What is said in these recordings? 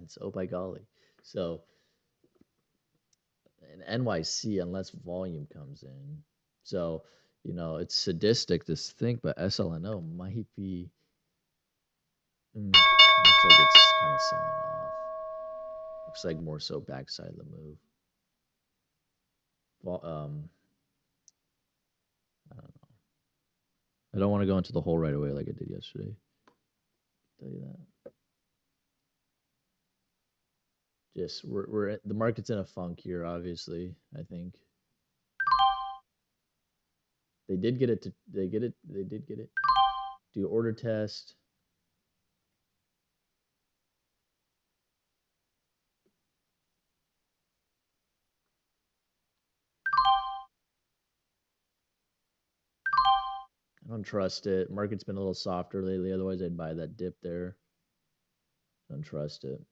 sense. Oh, by golly. So in NYC, unless volume comes in. So, it's sadistic to think, but SLNO might be. Looks like it's kind of selling off. Looks like more so backside of the move. Well, I don't know. I don't want to go into the hole right away like I did yesterday. I'll tell you that. Just we're the market's in a funk here. Obviously, I think they did get it. They did get it. Do order test. I don't trust it. Market's been a little softer lately. Otherwise, I'd buy that dip there. Don't trust it.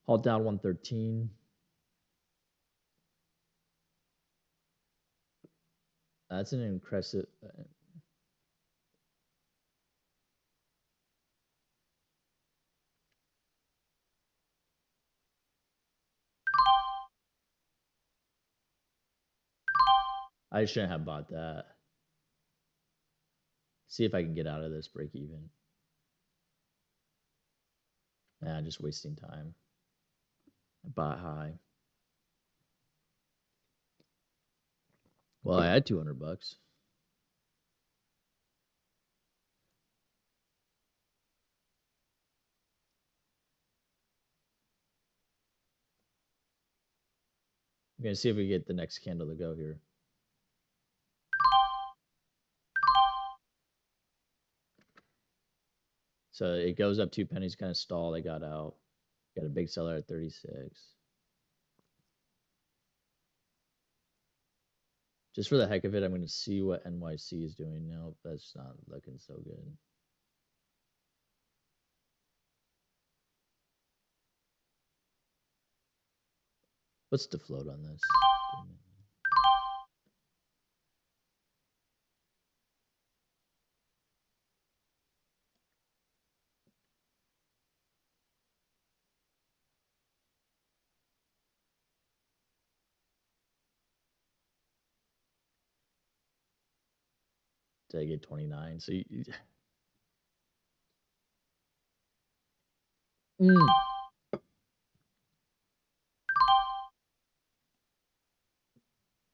Halt down 113. That's an impressive. I shouldn't have bought that. See if I can get out of this break even. Nah, just wasting time. I bought high. Well, I had $200. I'm gonna see if we get the next candle to go here. So it goes up 2 pennies, kind of stalled. I got out. Got a big seller at 36. Just for the heck of it, I'm going to see what NYC is doing now. That's not looking so good. What's the float on this? Did I get 29? So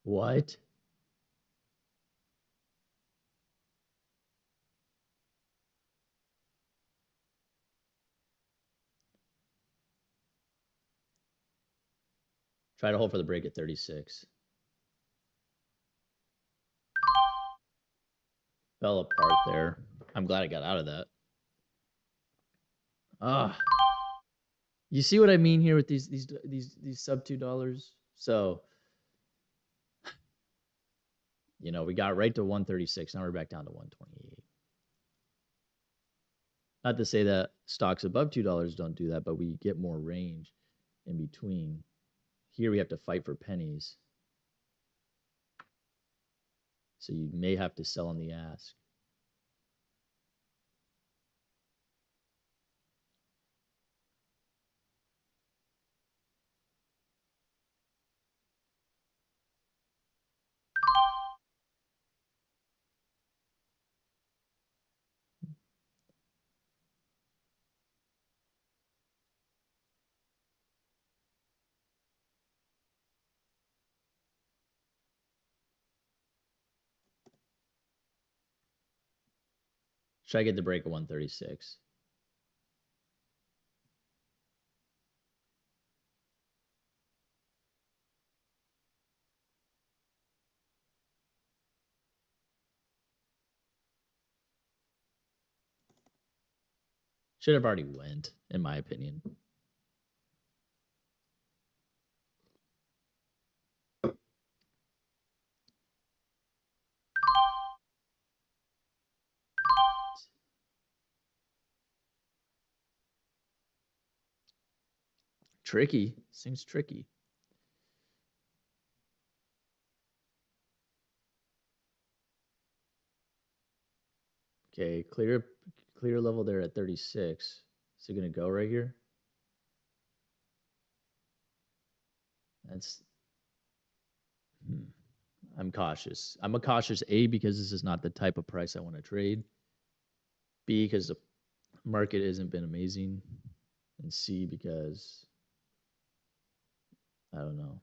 What? Try to hold for the break at 36. Fell apart there. I'm glad I got out of that. Ah. You see what I mean here with these sub $2? So, we got right to 136. Now we're back down to 128. Not to say that stocks above $2 don't do that, but we get more range in between. Here we have to fight for pennies. So you may have to sell on the ask. Should I get the break at 136? Should have already went, in my opinion. Tricky. Seems tricky. Okay, clear level there at 36. Is it gonna go right here? That's. Hmm. I'm cautious. I'm a cautious A because this is not the type of price I want to trade. B because the market hasn't been amazing, and C because I don't know.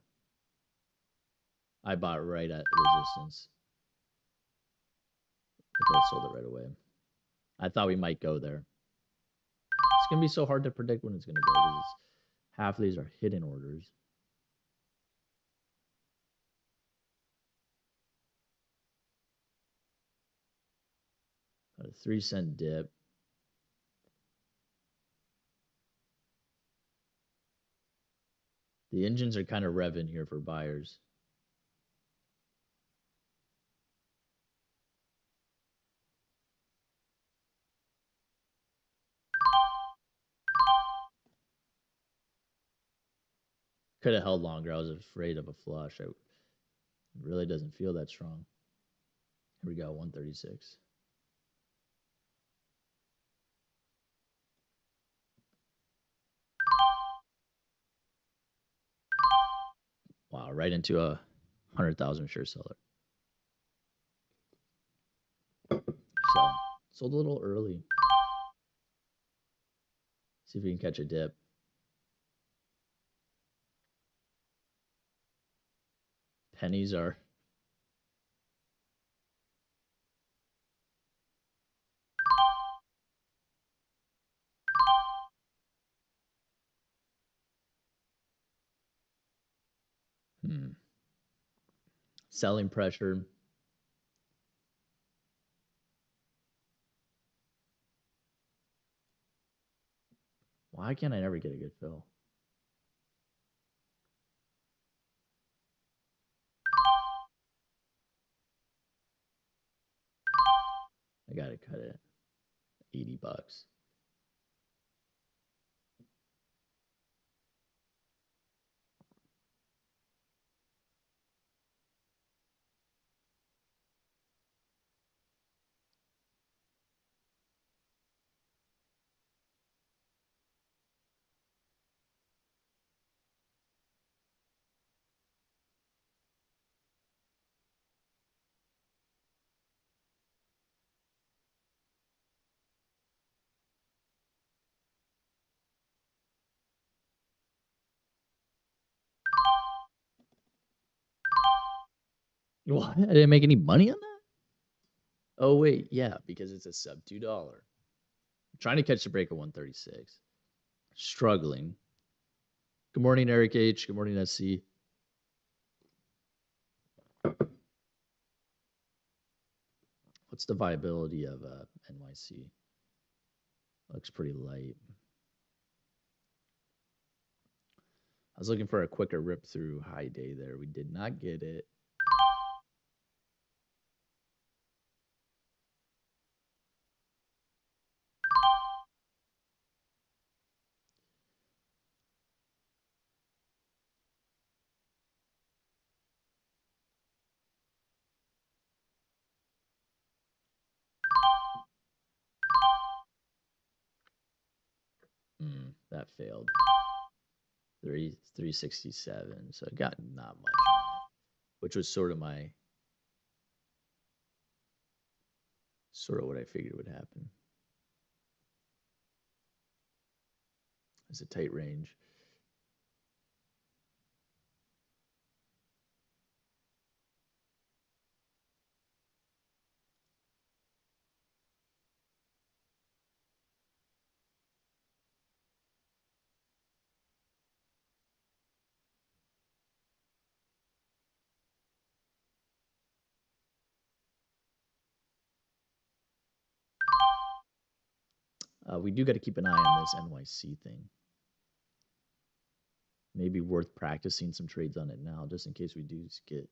I bought right at resistance. I could have sold it right away. I thought we might go there. It's gonna be so hard to predict when it's gonna go because half of these are hidden orders. A 3 cent dip. The engines are kind of revving here for buyers. Could have held longer. I was afraid of a flush. It really doesn't feel that strong. Here we go, 136. Wow, right into a 100,000 share seller. So sold a little early. See if we can catch a dip. Pennies are. Selling pressure. Why can't I never get a good fill? I gotta cut it. $80. What? I didn't make any money on that? Oh wait, yeah, because it's a sub $2. I'm trying to catch the break at 136. Struggling. Good morning, Eric H. Good morning, SC. What's the viability of NYC? Looks pretty light. I was looking for a quicker rip through high day there. We did not get it. That failed. 367. So I got not much on it, which was sort of what I figured would happen. It's a tight range. We do got to keep an eye on this NYC thing. Maybe worth practicing some trades on it now, just in case we do get.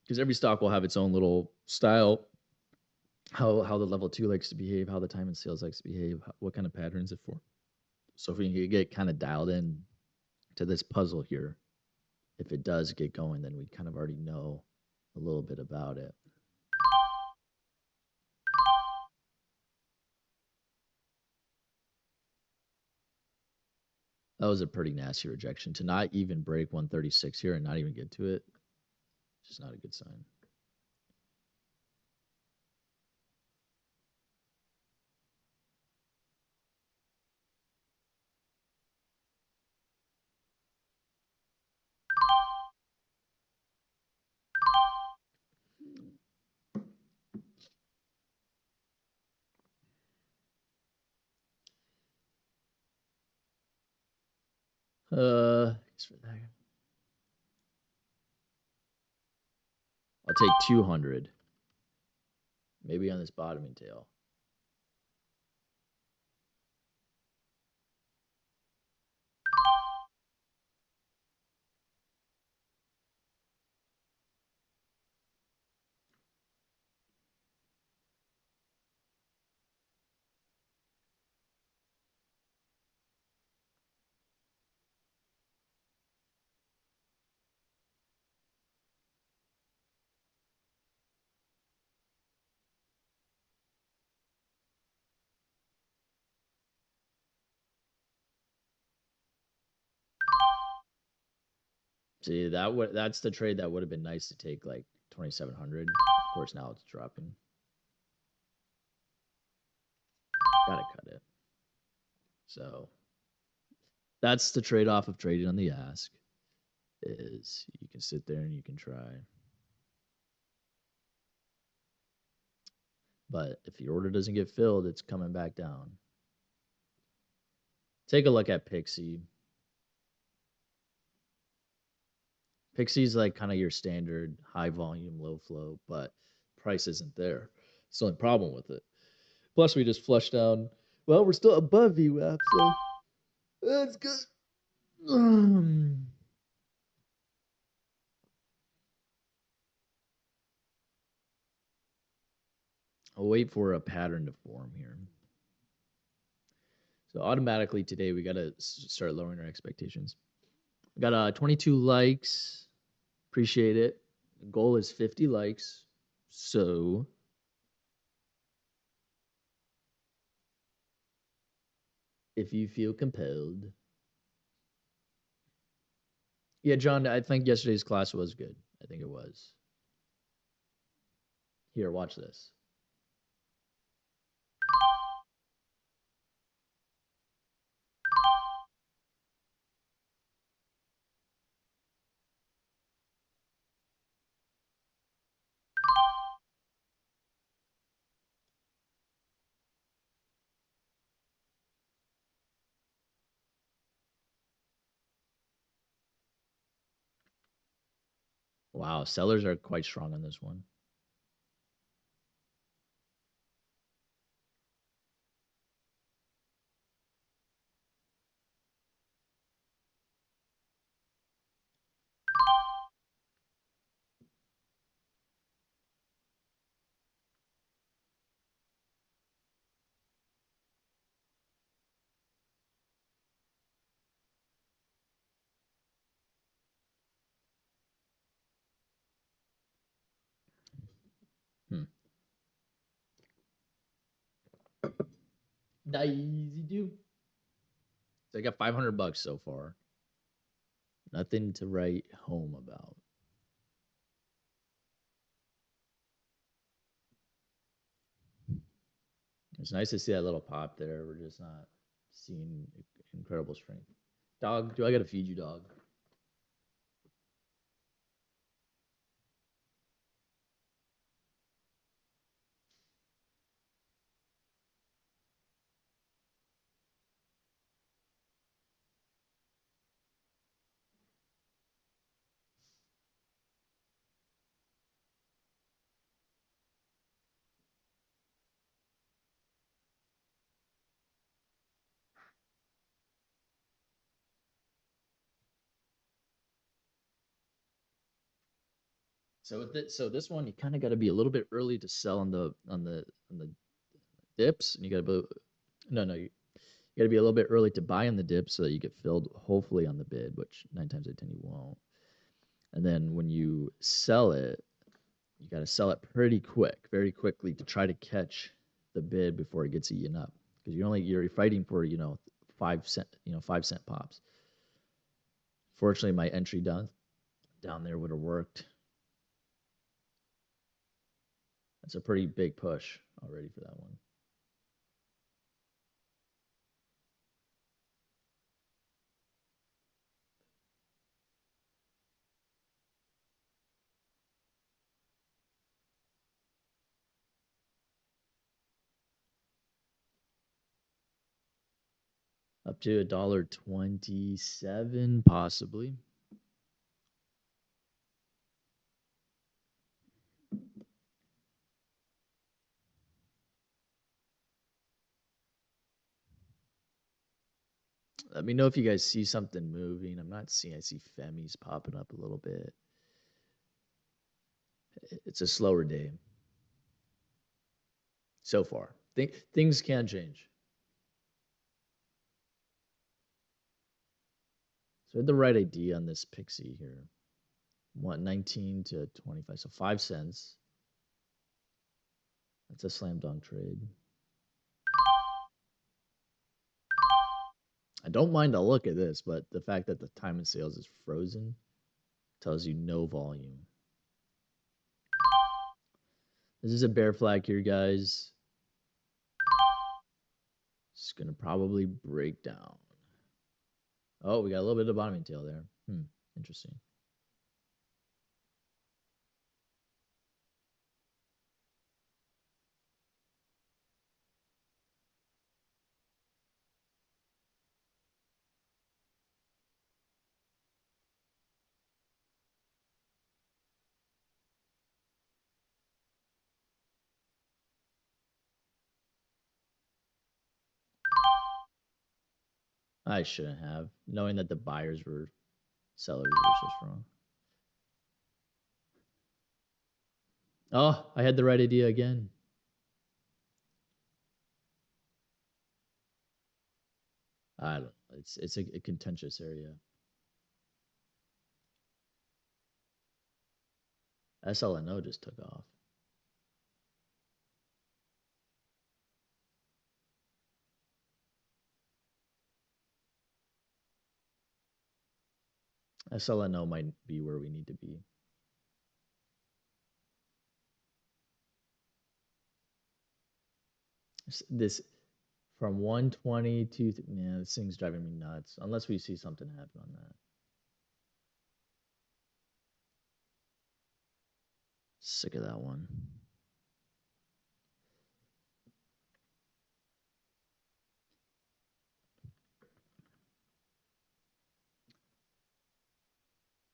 Because every stock will have its own little style, how the level 2 likes to behave, how the time and sales likes to behave, what kind of patterns it for. So if we can get kind of dialed in to this puzzle here, if it does get going, then we kind of already know a little bit about it. That was a pretty nasty rejection. To not even break 136 here and not even get to it, just not a good sign. Guess for that, I'll take 200. Maybe on this bottoming tail. See, that's the trade that would have been nice to take like 2,700. Of course, now it's dropping. Gotta cut it. So that's the trade-off of trading on the ask. Is you can sit there and you can try. But if your order doesn't get filled, it's coming back down. Take a look at Pixie. Pixie's like kind of your standard high volume, low flow, but price isn't there. It's the only problem with it. Plus, we just flushed down. Well, we're still above VWAP, so that's good. I'll wait for a pattern to form here. So automatically today we got to start lowering our expectations. We got 22 likes. Appreciate it. The goal is 50 likes. So if you feel compelled. Yeah, John, I think yesterday's class was good. I think it was. Here, watch this. Wow, sellers are quite strong on this one. Hmm. Easy do. So I got 500 bucks so far. Nothing to write home about. It's nice to see that little pop there. We're just not seeing incredible strength. Dog, do I got to feed you, dog? So this one you kind of got to be a little bit early to sell on the dips, and you got to be no you got to be a little bit early to buy on the dip so that you get filled hopefully on the bid, which 9 times out of 10 you won't. And then when you sell it, you got to sell it pretty quick, very quickly to try to catch the bid before it gets eaten up because you're fighting for 5 cent, 5 cent pops. Fortunately, my entry down there would have worked. That's a pretty big push already for that one. Up to $1.27, possibly. Let me know if you guys see something moving. I'm not seeing. I see Femi's popping up a little bit. It's a slower day so far. Things can change. So I had the right idea on this Pixie here. What, 19 to 25, so 5 cents. That's a slam dunk trade. I don't mind a look at this, but the fact that the time and sales is frozen tells you no volume. This is a bear flag here, guys. It's going to probably break down. Oh, we got a little bit of bottoming tail there. Interesting. I shouldn't have, knowing that the sellers were so strong. Oh, I had the right idea again. I don't know. It's a contentious area. SLNO just took off. SLNO might be where we need to be. This from 120 to yeah, this thing's driving me nuts. Unless we see something happen on that. Sick of that one.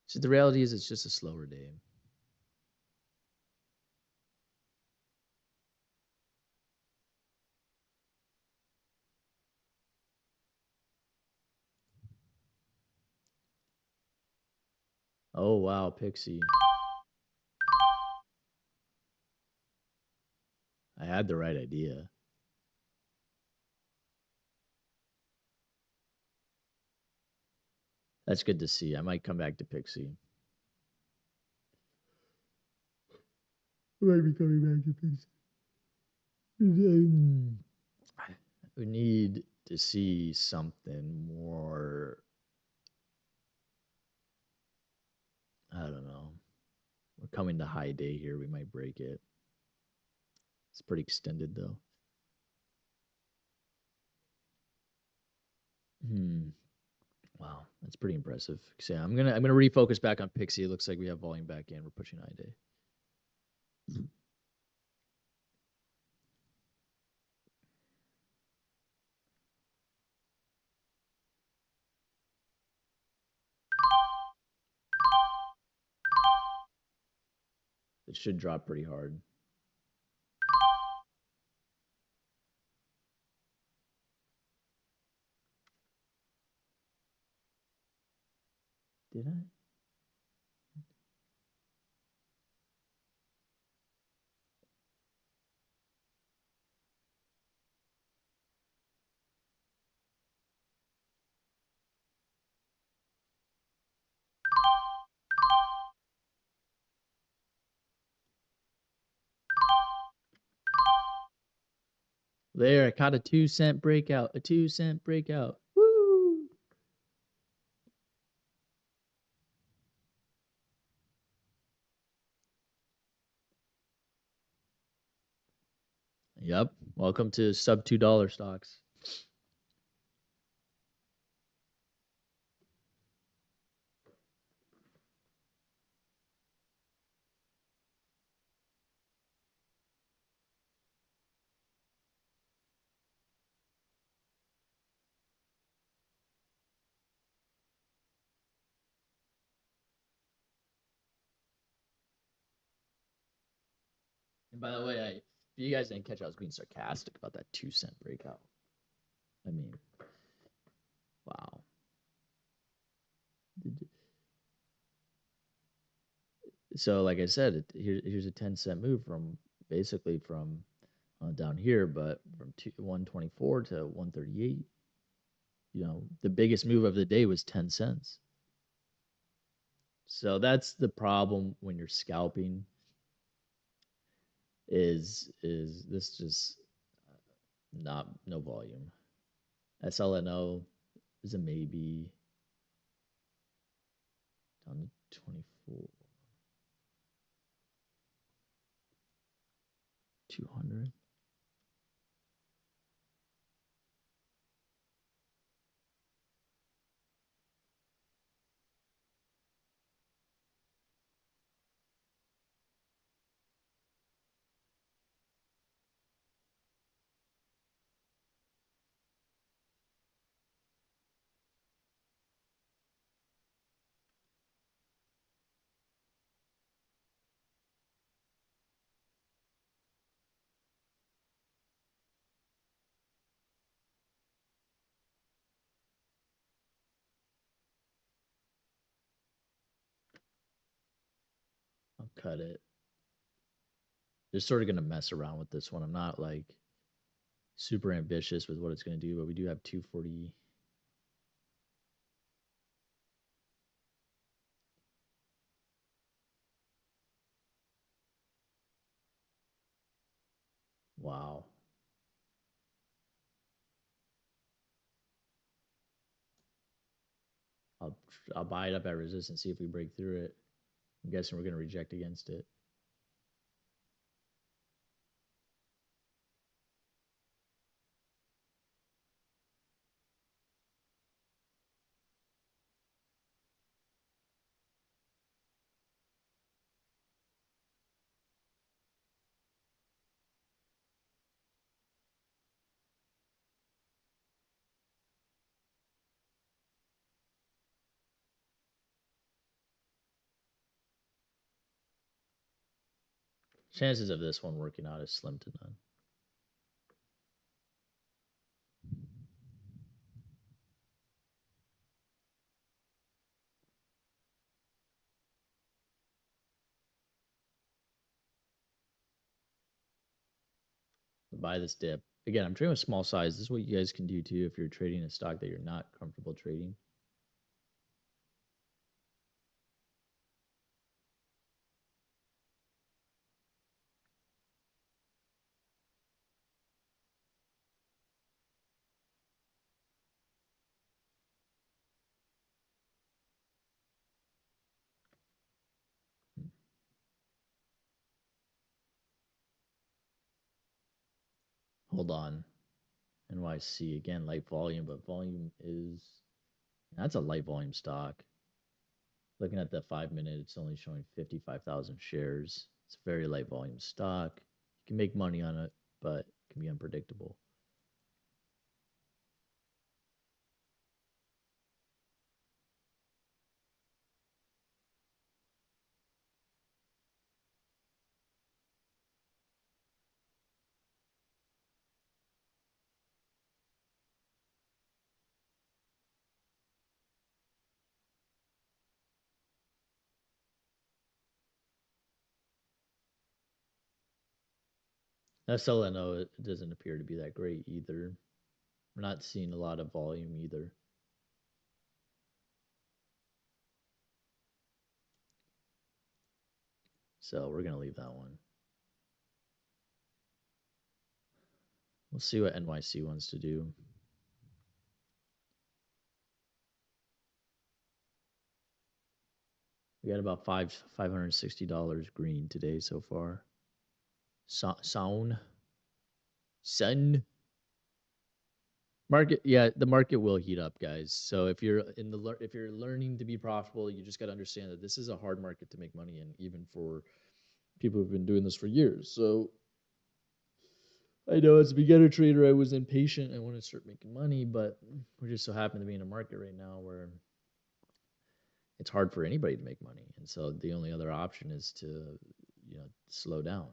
So the reality is, it's just a slower day. Oh wow, Pixie. I had the right idea. That's good to see. I might come back to Pixie. I might be coming back to Pixie. We need to see something more. I don't know. We're coming to high day here. We might break it. It's pretty extended though. Wow, that's pretty impressive. So yeah, I'm gonna refocus back on Pixie. It looks like we have volume back in. We're pushing high day. It should drop pretty hard. Did I? There, I caught a 2 cent breakout. A 2 cent breakout. Woo! Yep. Welcome to sub $2 stocks. And by the way, if you guys didn't catch, I was being sarcastic about that 2 cent breakout. I mean, wow. So, like I said, here's a 10 cent move from basically from down here, but from 124 to 138. The biggest move of the day was 10 cents. So that's the problem when you're scalping. Is this just not no volume? SLNO is a maybe down to 24, 200. I'll cut it. Just sort of gonna mess around with this one. I'm not like super ambitious with what it's gonna do, but we do have 240. Wow. I'll I'll buy it up at resistance, see if we break through it. I'm guessing we're gonna reject against it. Chances of this one working out is slim to none. Buy this dip. Again, I'm trading with small size. This is what you guys can do too if you're trading a stock that you're not comfortable trading. Hold on. NYC again, light volume, but volume is that's a light volume stock. Looking at the 5 minute, it's only showing 55,000 shares. It's a very light volume stock. You can make money on it, but it can be unpredictable. SLNO, it doesn't appear to be that great either. We're not seeing a lot of volume either. So we're going to leave that one. We'll see what NYC wants to do. We got about $560 green today so far. Sound. son. Market, yeah, the market will heat up, guys. So if you're in the if you're learning to be profitable, you just got to understand that this is a hard market to make money in, even for people who've been doing this for years. So I know as a beginner trader, I was impatient. I wanted to start making money, but we're just so happen to be in a market right now where it's hard for anybody to make money, and so the only other option is to, slow down.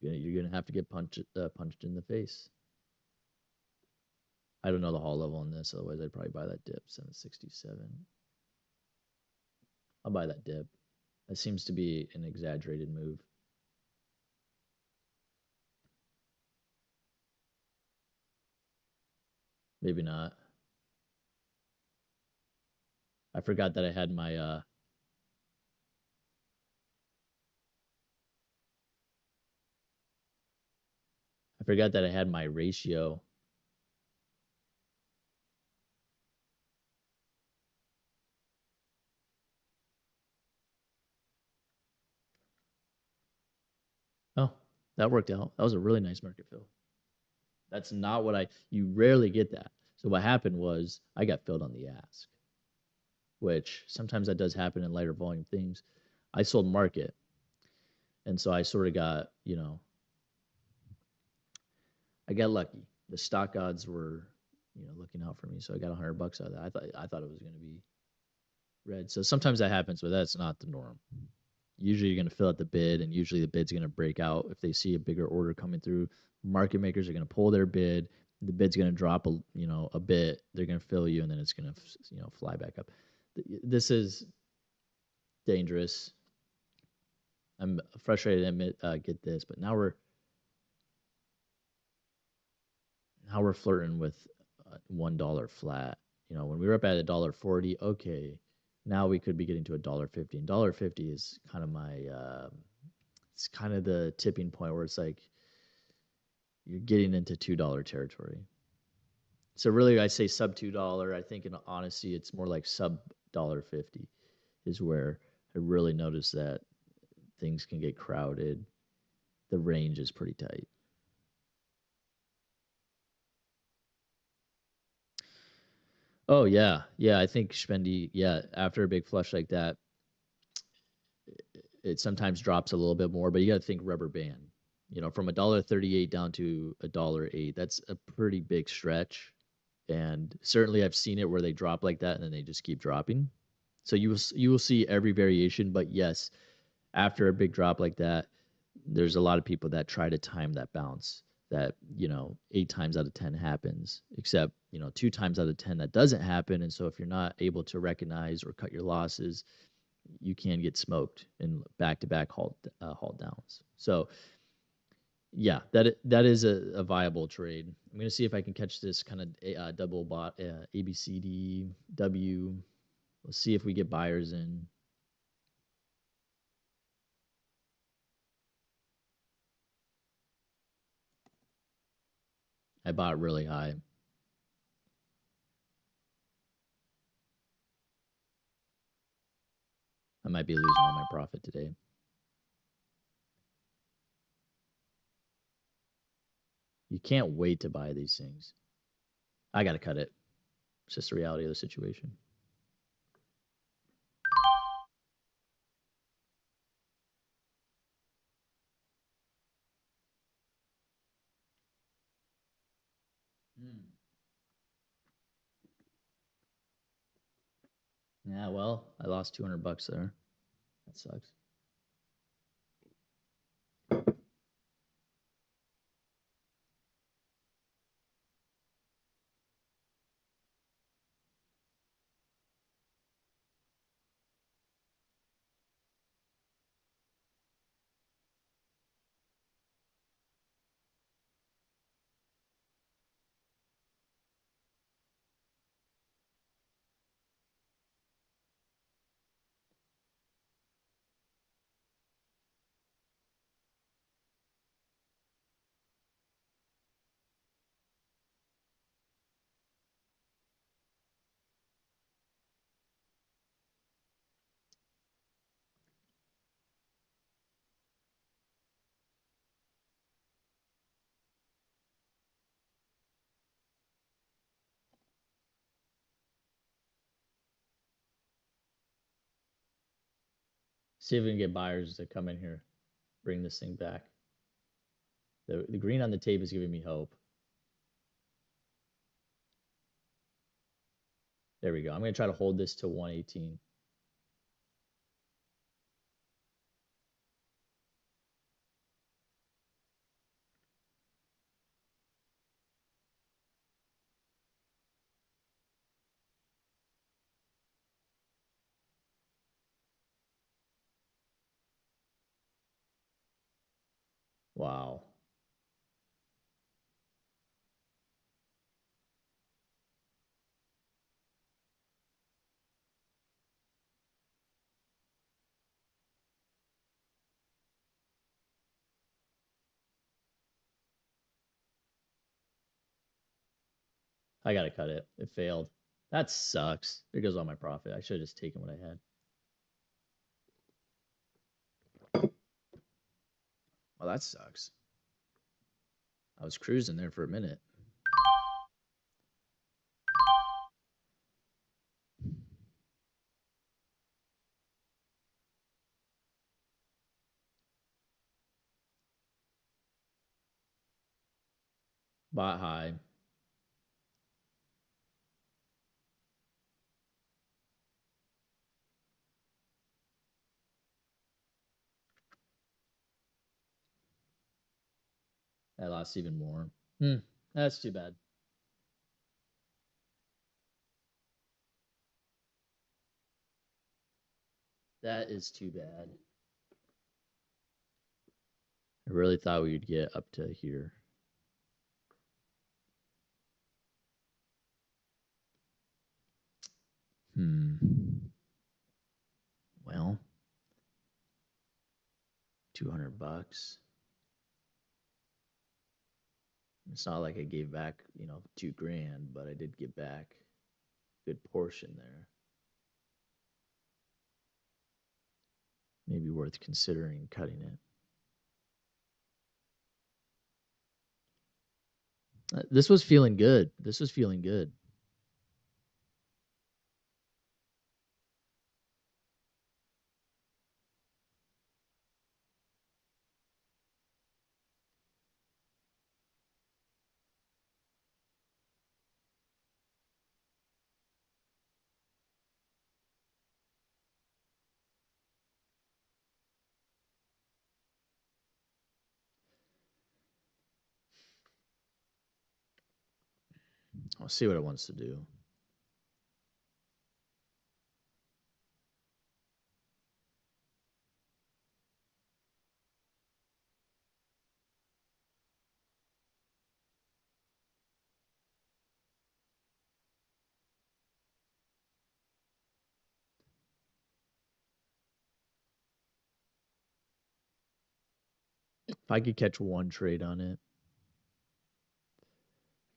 You're gonna have to get punched in the face. I don't know the haul level on this, otherwise I'd probably buy that dip 767. I'll buy that dip. That seems to be an exaggerated move. Maybe not. I forgot that I had my I forgot that I had my ratio. Oh, that worked out. That was a really nice market fill. That's not what you rarely get that. So what happened was I got filled on the ask, which sometimes that does happen in lighter volume things. I sold market. And so I sort of got, I got lucky. The stock odds were, looking out for me. So I got $100 out of that. I thought it was going to be red. So sometimes that happens, but that's not the norm. Usually you're going to fill out the bid, and usually the bid's going to break out if they see a bigger order coming through. Market makers are going to pull their bid. The bid's going to drop a bit. They're going to fill you, and then it's going to fly back up. This is dangerous. I'm frustrated to get this, but now we're flirting with $1 flat. When we were up at $1.40, okay, now we could be getting to $1.50. And $1.50 is kind of it's kind of the tipping point where it's like you're getting into $2 territory. So really, I say sub $2. I think in honesty, it's more like sub $1.50 is where I really notice that things can get crowded. The range is pretty tight. Oh yeah, yeah. I think Spendy, yeah, after a big flush like that, it sometimes drops a little bit more, but you got to think rubber band. From $1.38 down to $1.08, that's a pretty big stretch. And certainly, I've seen it where they drop like that and then they just keep dropping. So you will see every variation, but yes, after a big drop like that, there's a lot of people that try to time that bounce. That 8 times out of 10 happens, except 2 times out of 10 that doesn't happen. And so if you're not able to recognize or cut your losses, you can get smoked in back-to-back halt downs. So yeah, that is a viable trade. I'm gonna see if I can catch this kind of double bot ABCD W. Let's see if we get buyers in. I bought really high. I might be losing all my profit today. You can't wait to buy these things. I got to cut it. It's just the reality of the situation. Mm. Yeah, well, I lost $200 there. That sucks. See if we can get buyers to come in here, bring this thing back. The green on the tape is giving me hope. There we go. I'm going to try to hold this to 118. Wow. I got to cut it. It failed. That sucks. There goes all my profit. I should have just taken what I had. Well, that sucks. I was cruising there for a minute. Bought high. I lost even more. That's too bad. That is too bad. I really thought we would get up to here. Well, $200. It's not like I gave back, $2,000, but I did get back a good portion there. Maybe worth considering cutting it. This was feeling good. This was feeling good. I'll see what it wants to do. If I could catch one trade on it,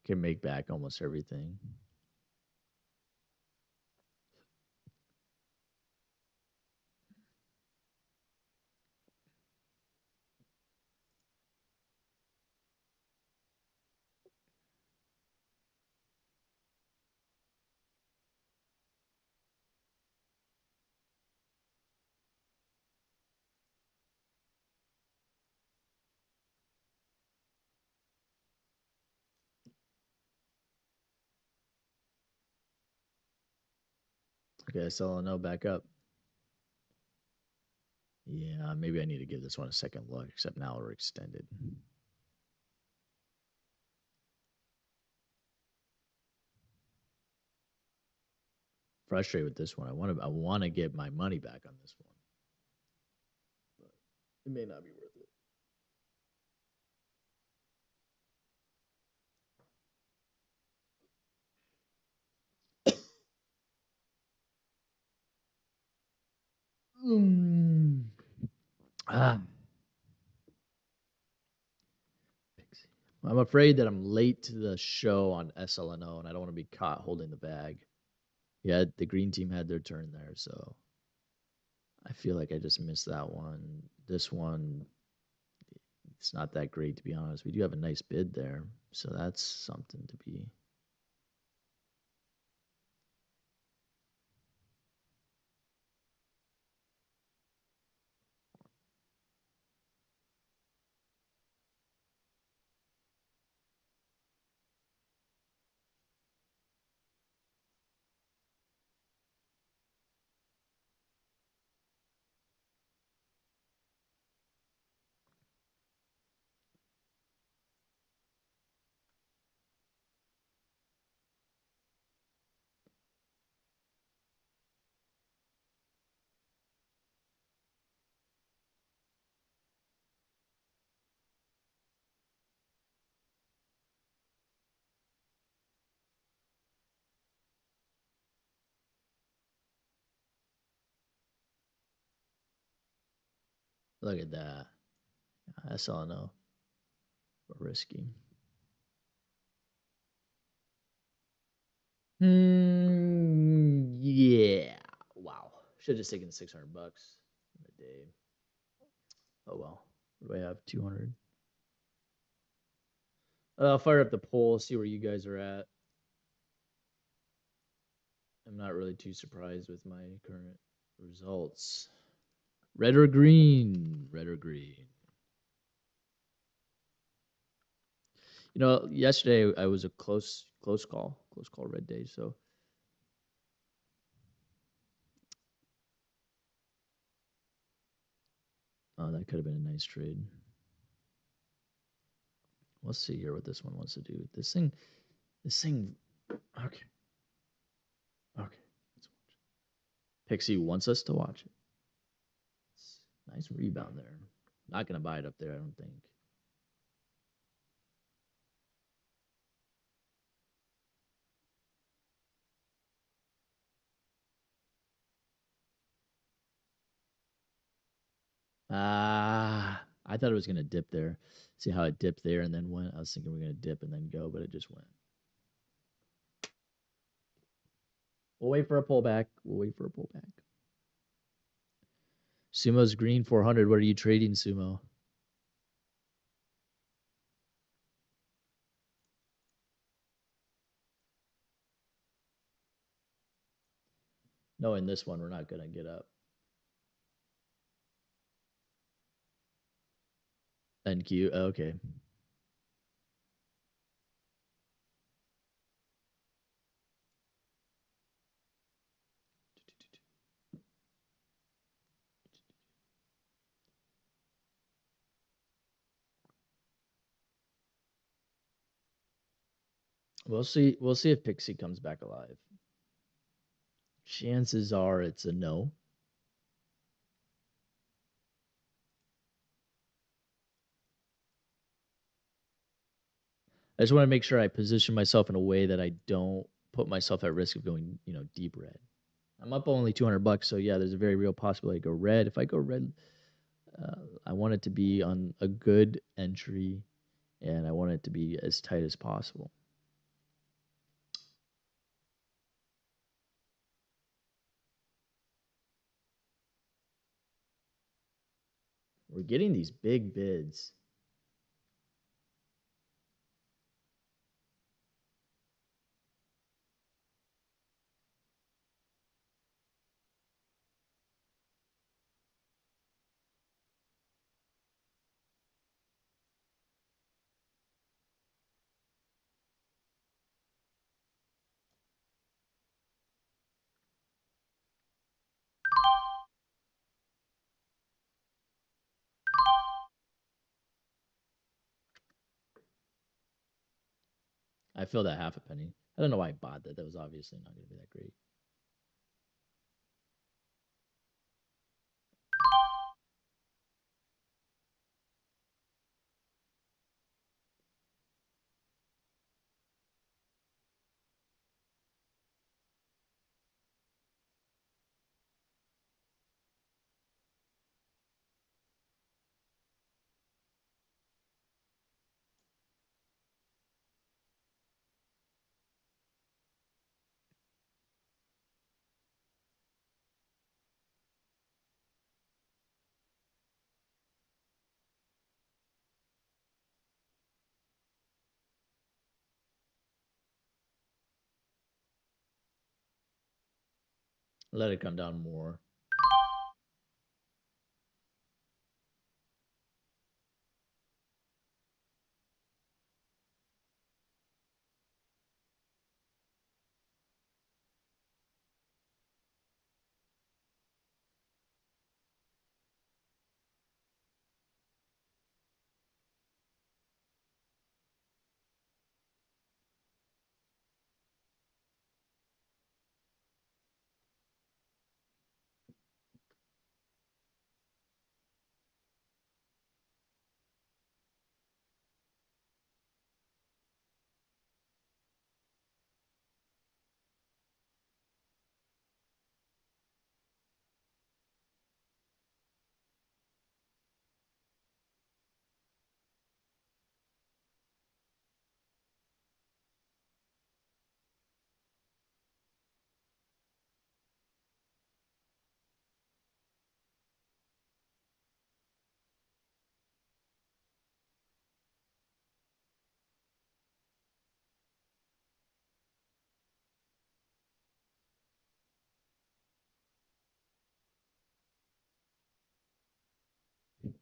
I can make back almost everything. Okay, so no back up. Yeah, maybe I need to give this one a second look, except now we're extended. Frustrated with this one. I want to get my money back on this one. But it may not be worth it. Ah. I'm afraid that I'm late to the show on SLNO, and I don't want to be caught holding the bag. Yeah, the green team had their turn there, so I feel like I just missed that one. This one, it's not that great, to be honest. We do have a nice bid there, so that's something to be. Look at that. That's all I know. Risky. Yeah. Wow. Should have just taken $600 in the day. Oh well. What do I have? 200. I'll fire up the poll, see where you guys are at. I'm not really too surprised with my current results. Red or green? Red or green? You know, yesterday I was a close call red day. So that could have been a nice trade. Let's see here what this one wants to do. This thing. Okay, okay. Let's watch. Pixie wants us to watch it. Nice rebound there. Not gonna buy it up there, I don't think. Ah, I thought it was gonna dip there. See how it dipped there and then went. I was thinking we're gonna dip and then go, but it just went. We'll wait for a pullback. Sumo's green 400. What are you trading, Sumo? No, in this one we're not gonna get up. NQ. Okay. We'll see. We'll see if Pixie comes back alive. Chances are it's a no. I just want to make sure I position myself in a way that I don't put myself at risk of going, deep red. I'm up only $200, so yeah, there's a very real possibility to go red. If I go red, I want it to be on a good entry, and I want it to be as tight as possible. We're getting these big bids. I feel that half a penny. I don't know why I bought that. That was obviously not going to be that great. Let it come down more.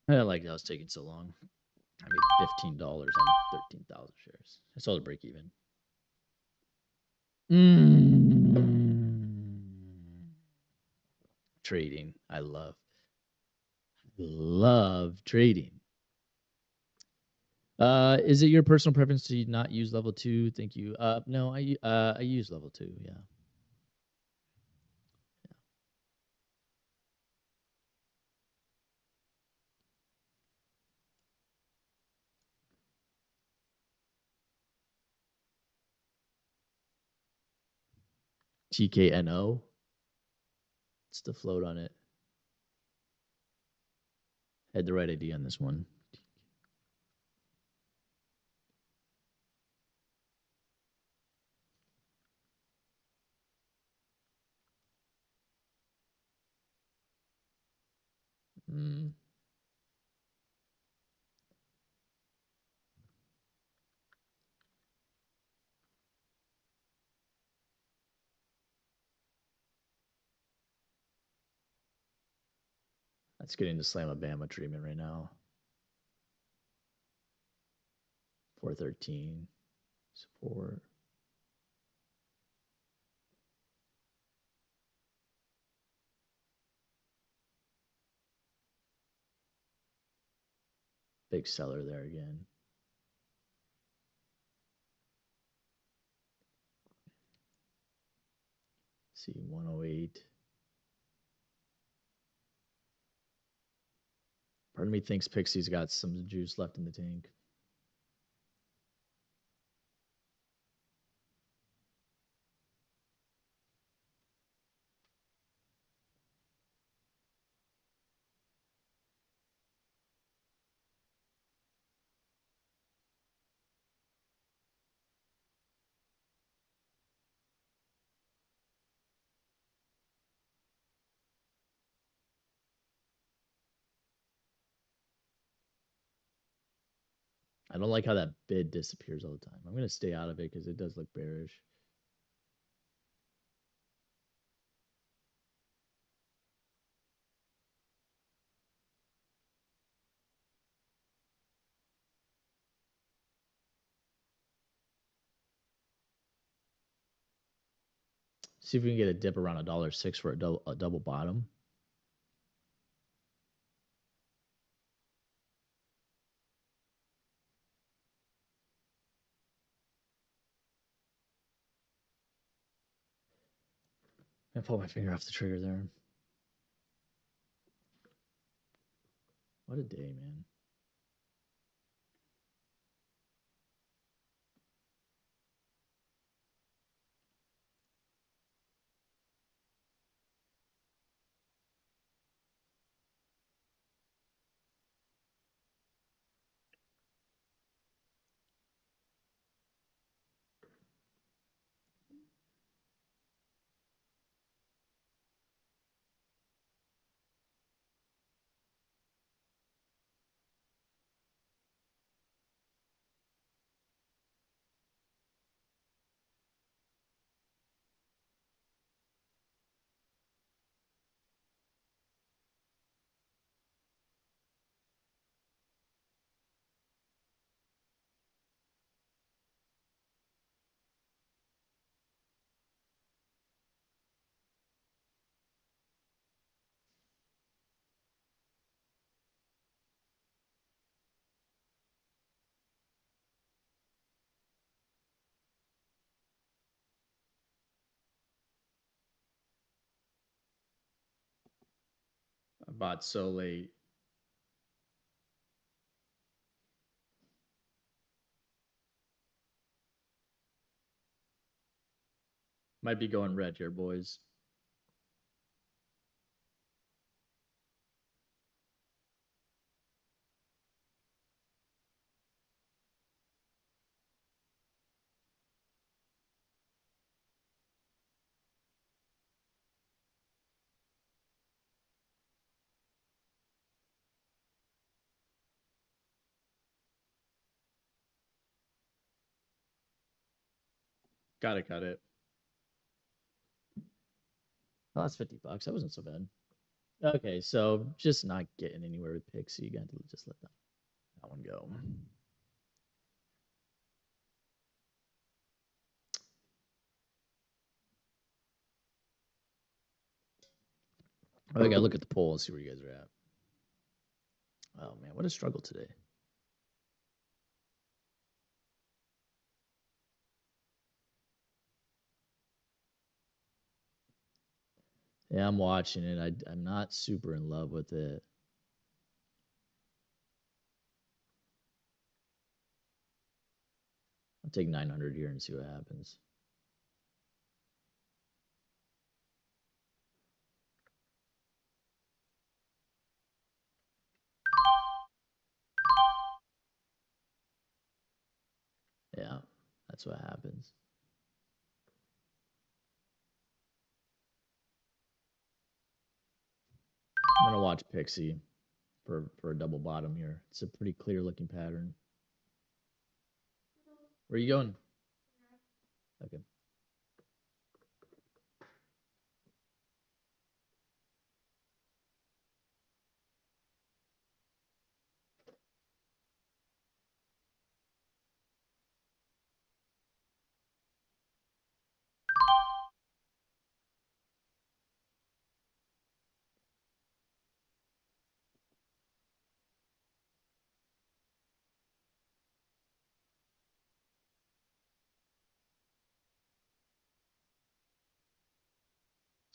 I didn't like that was taking so long. I made $15 on 13,000 shares. I saw the break even. Mm. Trading. I love trading. Is it your personal preference to not use level 2? Thank you. No, I use level 2. Yeah. TKNO. It's the float on it. Had the right idea on this one. Mm. That's getting the Slamabama treatment right now. 413. Support. Big seller there again. See 108. Part of me thinks Pixie's got some juice left in the tank. I don't like how that bid disappears all the time. I'm going to stay out of it because it does look bearish. See if we can get a dip around $1.06 for a double bottom. I pull my finger off the trigger there. What a day, man. I bought so late. Might be going red here, boys. Got it, got it. Oh, that's $50. That wasn't so bad. Okay, so just not getting anywhere with Pixie. You got to just let that one go. I gotta look at the poll and see where you guys are at. Oh man, what a struggle today. Yeah, I'm watching it. I'm not super in love with it. I'll take 900 here and see what happens. Yeah, that's what happens. I'm gonna watch Pixie for a double bottom here. It's a pretty clear looking pattern. Where are you going? Okay.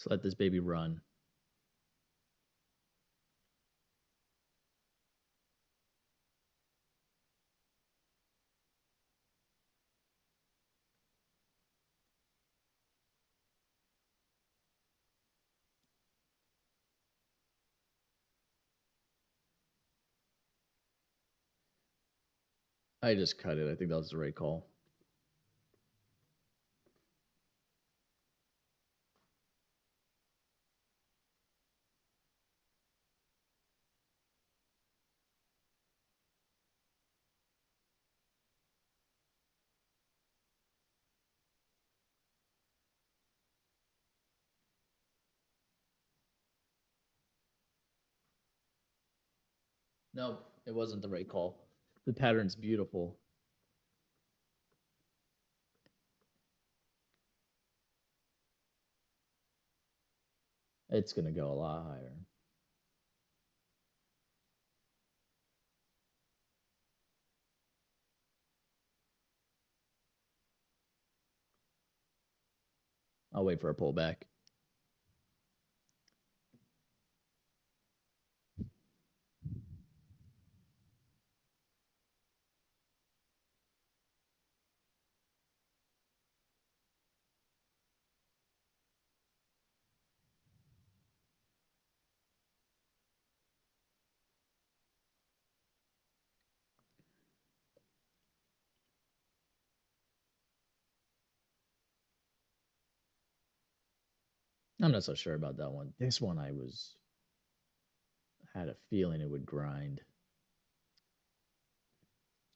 Let's let this baby run. I just cut it. I think that was the right call. No, it wasn't the right call. The pattern's beautiful. It's gonna go a lot higher. I'll wait for a pullback. I'm not so sure about that one. This one I was had a feeling it would grind.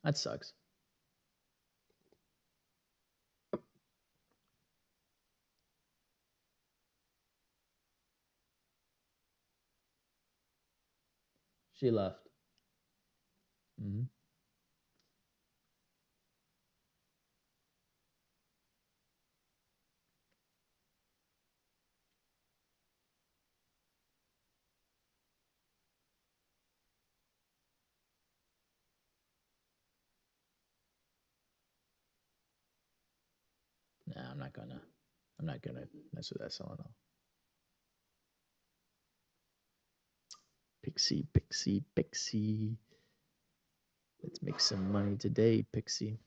That sucks. She left. Mm-hmm. Nah, I'm not gonna. I'm not gonna mess with that selling though. Pixie, Pixie, Pixie. Let's make some money today, Pixie.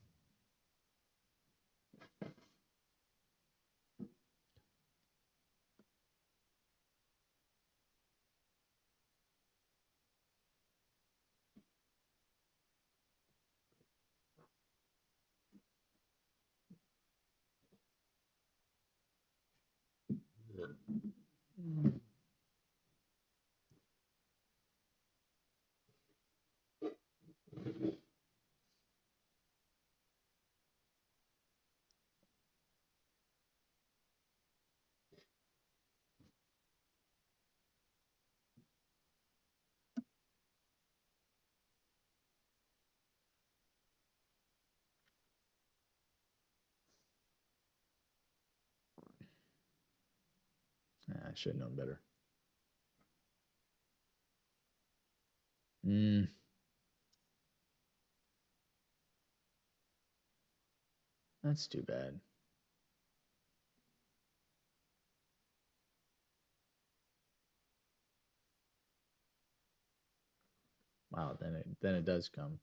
I should have known better. Mm, that's too bad. Wow, then it does come.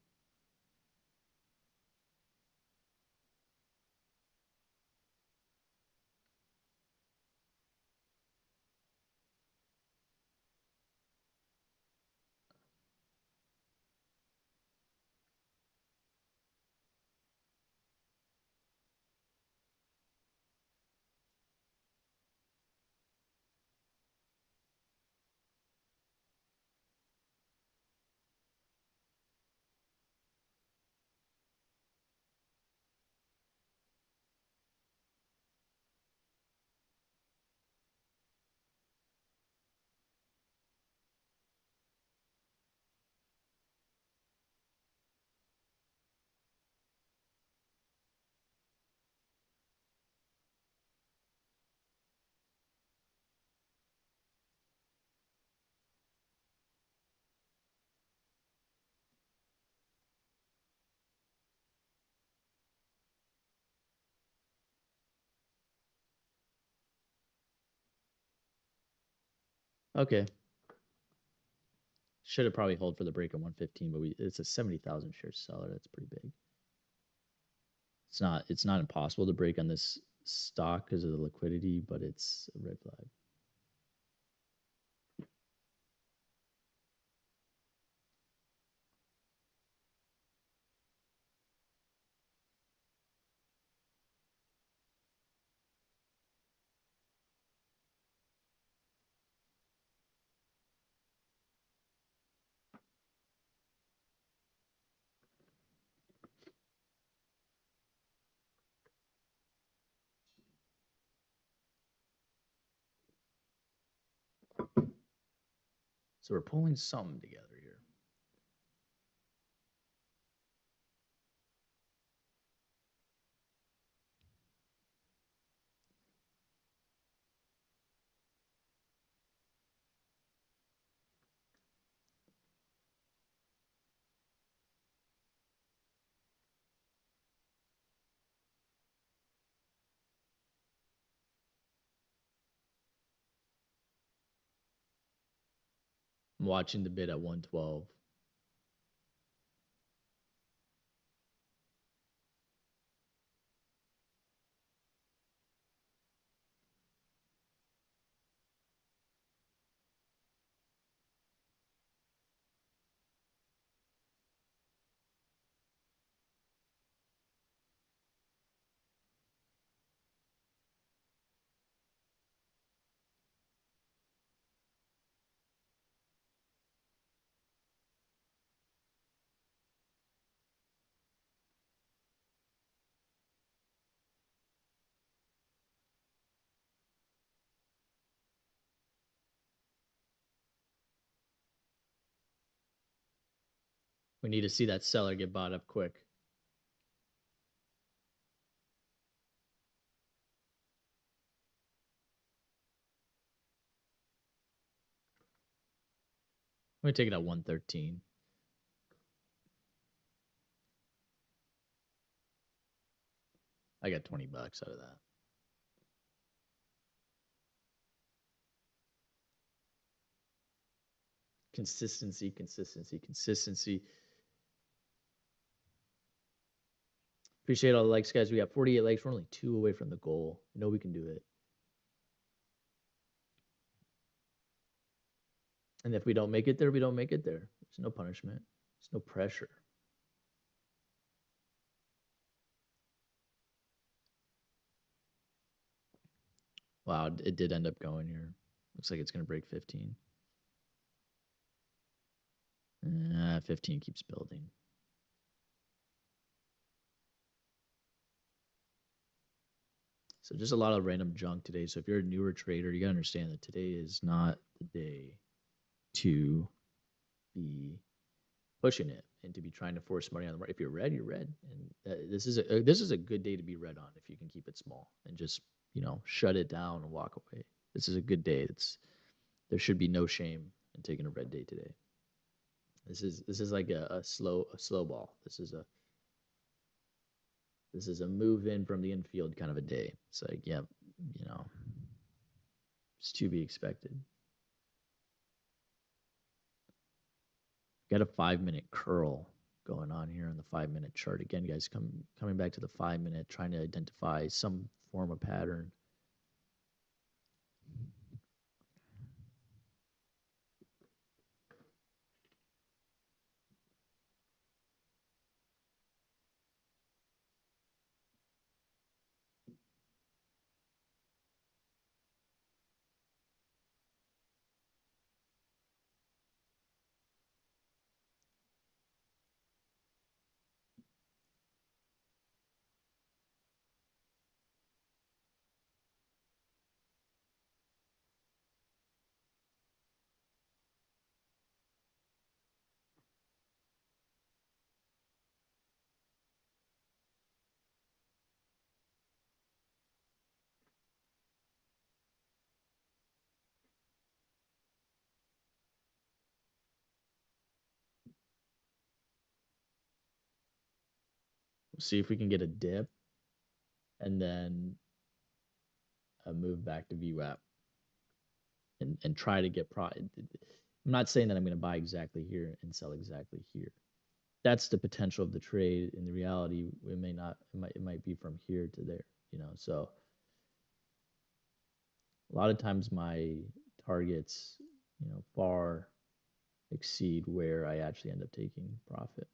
Okay. Should have probably hold for the break at 115, but it's a 70,000 share seller. That's pretty big. It's not impossible to break on this stock because of the liquidity, but it's a red flag. So we're pulling something together here. I'm watching the bid at 112. We need to see that seller get bought up quick. I'm gonna take it at 113. I got $20 out of that. Consistency, consistency, consistency. Appreciate all the likes, guys. We got 48 likes. We're only 2 away from the goal. I know we can do it. And if we don't make it there, we don't make it there. There's no punishment. There's no pressure. Wow, it did end up going here. Looks like it's going to break 15. 15 keeps building. So just a lot of random junk today. So if you're a newer trader, you got to understand that today is not the day to be pushing it and to be trying to force money on the market. If you're red, you're red, and this is a good day to be red on if you can keep it small and just shut it down and walk away. This is a good day. There should be no shame in taking a red day today. This is like a slow ball. This is a move in from the infield kind of a day. It's like, yeah, you know, it's to be expected. Got a 5 minute curl going on here on the 5 minute chart. Again, guys, coming back to the 5 minute, trying to identify some form of pattern. We'll see if we can get a dip and then a move back to VWAP and try to get I'm not saying that I'm going to buy exactly here and sell exactly here. That's the potential of the trade. In the reality, it may not. It might be from here to there. So a lot of times my targets, far exceed where I actually end up taking profit.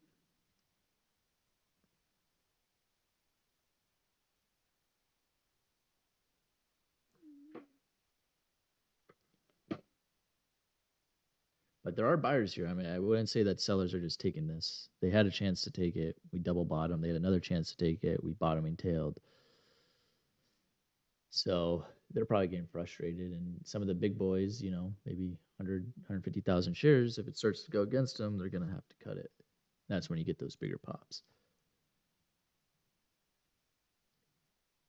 But there are buyers here. I mean, I wouldn't say that sellers are just taking this. They had a chance to take it. We double bottom. They had another chance to take it. We bottom and tailed. So they're probably getting frustrated. And some of the big boys, maybe 100, 150,000 shares, if it starts to go against them, they're going to have to cut it. That's when you get those bigger pops.